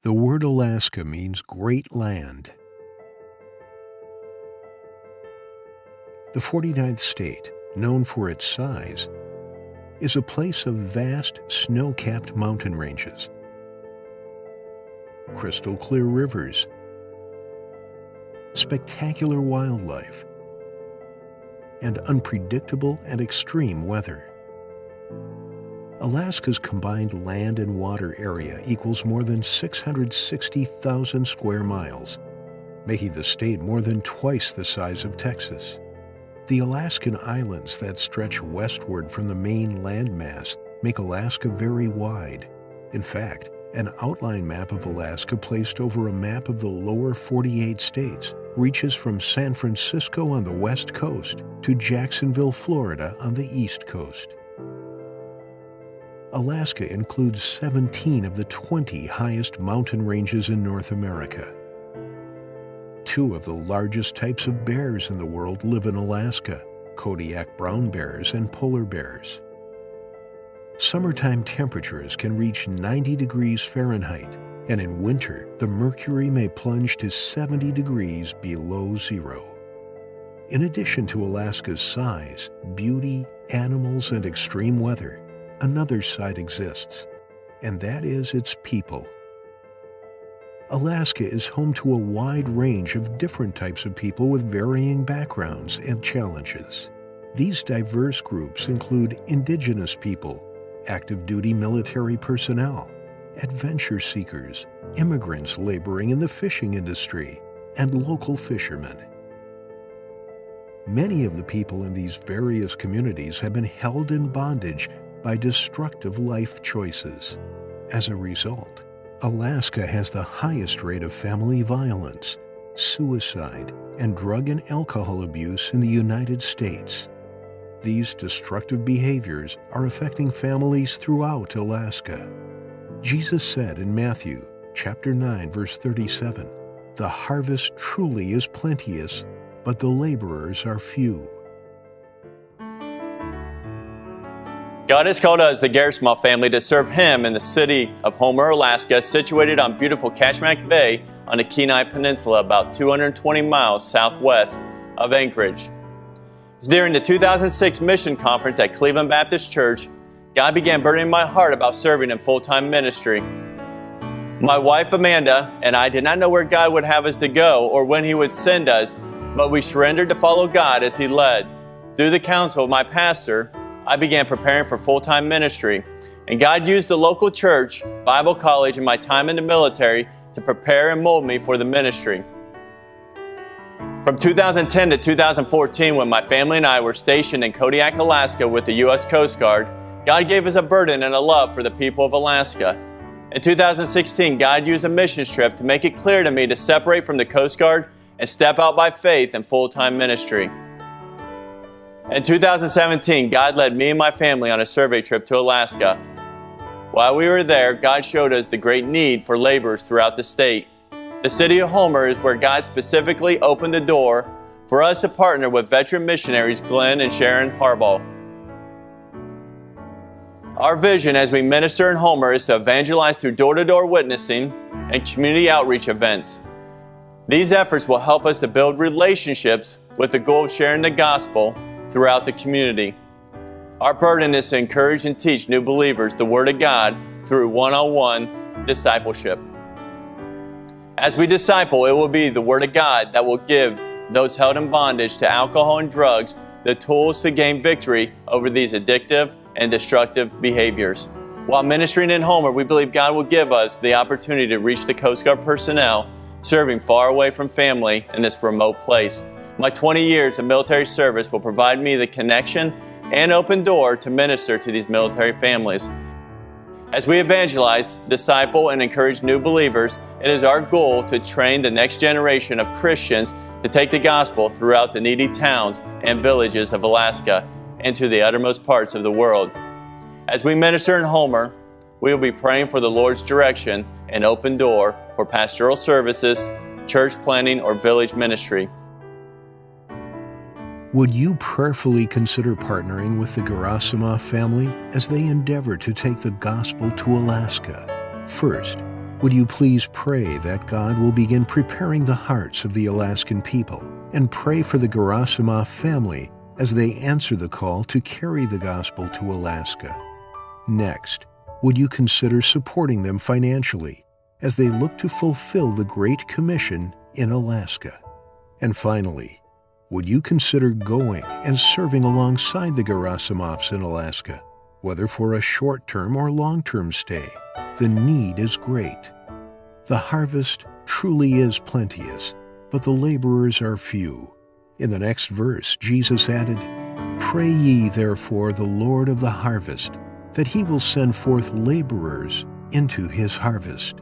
The word Alaska means great land. The 49th state, known for its size, is a place of vast snow-capped mountain ranges, crystal clear rivers, spectacular wildlife, and unpredictable and extreme weather. Alaska's combined land and water area equals more than 660,000 square miles, making the state more than twice the size of Texas. The Alaskan islands that stretch westward from the main landmass make Alaska very wide. In fact, an outline map of Alaska placed over a map of the lower 48 states reaches from San Francisco on the west coast to Jacksonville, Florida on the east coast. Alaska includes 17 of the 20 highest mountain ranges in North America. 2 of the largest types of bears in the world live in Alaska: Kodiak brown bears and polar bears. Summertime temperatures can reach 90 degrees Fahrenheit, and in winter, the mercury may plunge to 70 degrees below zero. In addition to Alaska's size, beauty, animals, and extreme weather, another side exists, and that is its people. Alaska is home to a wide range of different types of people with varying backgrounds and challenges. These diverse groups include indigenous people, active duty military personnel, adventure seekers, immigrants laboring in the fishing industry, and local fishermen. Many of the people in these various communities have been held in bondage by destructive life choices. As a result, Alaska has the highest rate of family violence, suicide, and drug and alcohol abuse in the United States. These destructive behaviors are affecting families throughout Alaska. Jesus said in Matthew chapter 9, verse 37, "The harvest truly is plenteous, but the laborers are few." God has called us, the Gerasimofs family, to serve Him in the city of Homer, Alaska, situated on beautiful Kashmak Bay on the Kenai Peninsula, about 220 miles southwest of Anchorage. It was during the 2006 mission conference at Cleveland Baptist Church, God began burdening my heart about serving in full-time ministry. My wife Amanda and I did not know where God would have us to go or when He would send us, but we surrendered to follow God as He led. Through the counsel of my pastor, I began preparing for full-time ministry, and God used the local church, Bible college, and my time in the military to prepare and mold me for the ministry. From 2010 to 2014, when my family and I were stationed in Kodiak, Alaska with the U.S. Coast Guard, God gave us a burden and a love for the people of Alaska. In 2016, God used a missions trip to make it clear to me to separate from the Coast Guard and step out by faith in full-time ministry. In 2017, God led me and my family on a survey trip to Alaska. While we were there, God showed us the great need for laborers throughout the state. The city of Homer is where God specifically opened the door for us to partner with veteran missionaries Glenn and Sharon Harbaugh. Our vision as we minister in Homer is to evangelize through door-to-door witnessing and community outreach events. These efforts will help us to build relationships with the goal of sharing the gospel throughout the community. Our burden is to encourage and teach new believers the Word of God through one-on-one discipleship. As we disciple, it will be the Word of God that will give those held in bondage to alcohol and drugs the tools to gain victory over these addictive and destructive behaviors. While ministering in Homer, we believe God will give us the opportunity to reach the Coast Guard personnel serving far away from family in this remote place. My 20 years of military service will provide me the connection and open door to minister to these military families. As we evangelize, disciple, and encourage new believers, it is our goal to train the next generation of Christians to take the gospel throughout the needy towns and villages of Alaska and to the uttermost parts of the world. As we minister in Homer, we will be praying for the Lord's direction and open door for pastoral services, church planting, or village ministry. Would you prayerfully consider partnering with the Gerasimofs family as they endeavor to take the gospel to Alaska? First, Would you please pray that God will begin preparing the hearts of the Alaskan people, and pray for the Gerasimov family as they answer the call to carry the gospel to Alaska. Next, would you consider supporting them financially as they look to fulfill the Great Commission in Alaska? And finally, would you consider going and serving alongside the Gerasimovs in Alaska, whether for a short-term or long-term stay? The need is great. The harvest truly is plenteous, but the laborers are few. In the next verse, Jesus added, "Pray ye therefore the Lord of the harvest, that he will send forth laborers into his harvest."